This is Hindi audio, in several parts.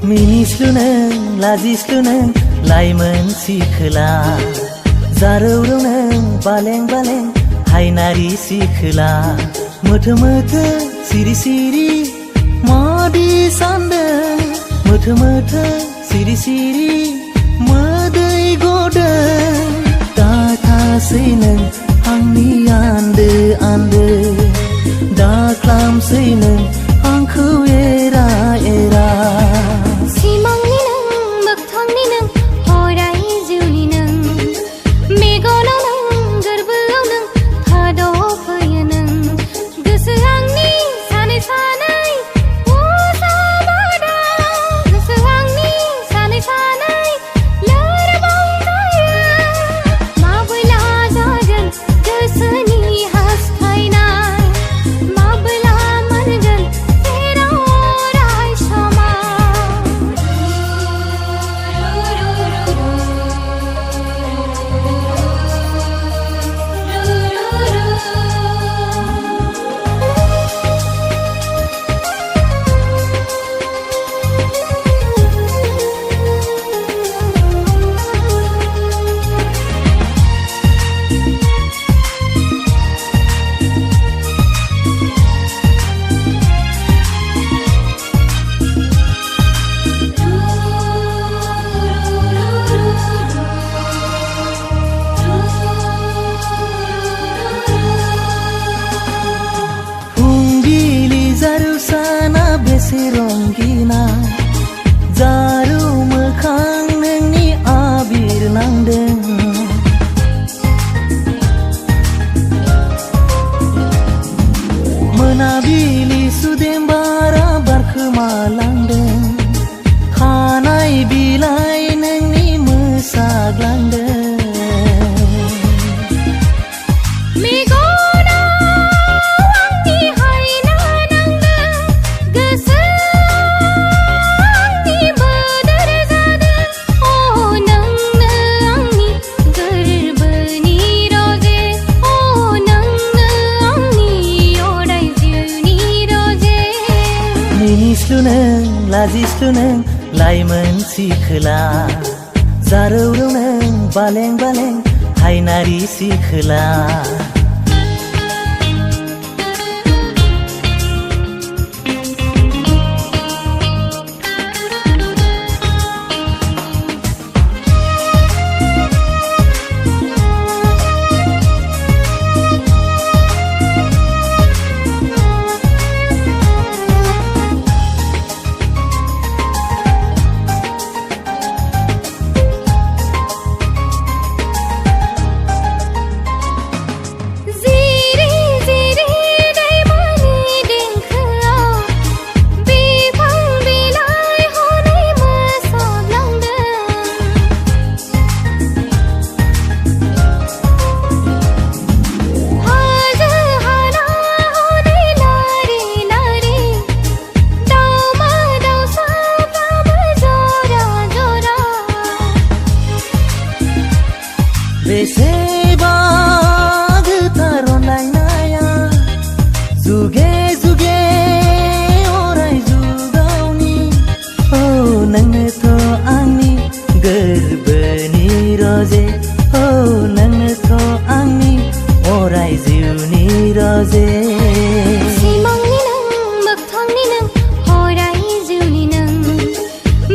मिनिस्लु नों लाजिस्लु नों लाइमोन सिखोला जारौरौ नों बालें बालें हायनारि सिखोला मोथो मोथो सिरि सिरि मादि सान्दों मोथो मोथो सिरि सिरि मोदै गदों दाखासै नों आंनि आन्दो आन्दो दाख्लामसै नों आंखौ एरा एरा सिमांनि नों मोगथांनि नों हराय जिउनि नों मेगनाव नों गोरबोआव नों थाद'फैयो नों गोसो आंनि सानै सानै अजाबादा गोसो आंनि सानै सानै लोरबां जायो माबोला जागोन गोसोनि हास्थायनाय माबोला मोनगोन जेराव अराय समा जारुसाना बेसे रंगिना जारु मोखां नोंनि आबिर नांदों मोनाबिलि सुदेम बारा बारखोमालांदों खानाय बिलाइ नोंनि मोसाग्लांदों मिनिस्लु नों लाजिस्लु नों लाइमोन सिखोला जारौरौ नों बालें बालें हायनारि सिखोला बेसेबा गोथार अनलायनाया जुगे जुगे अराय जुगावनि औ नोंनोथ' आंनि गोरबोनि रजे औ नोंनोथ' आंनि अराय जिउनि रजे सिमांनि नों मोगथांनि नों हराय जिउनि नों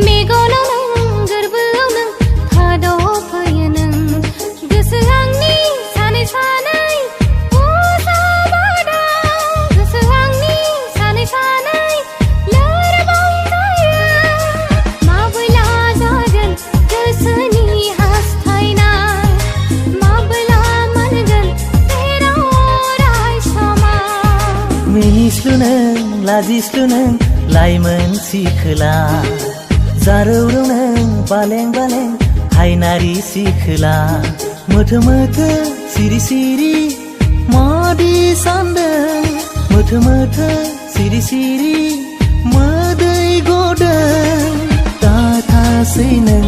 मेगनाव नों गोरबोआव नों थाद'फैयो नों गोसो आंनि सानै सानै अजाबादा गोसो आंनि सानै सानै लोरबां जायो माबोला जागोन गोसोनि हास्थायनाय लाजिस्लु नों लाइमोन सिखोला जारौरौ नों बालें बालें हायनारि सिखोला मोथो मोथो सिरि सिरि मादि सान्दों मोथो मोथो सिरि सिरि मोदै गदों दाथासै नों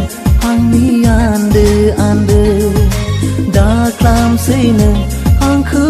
आंनि आन्दो आन्दो दाख्लामसै नों आंखौ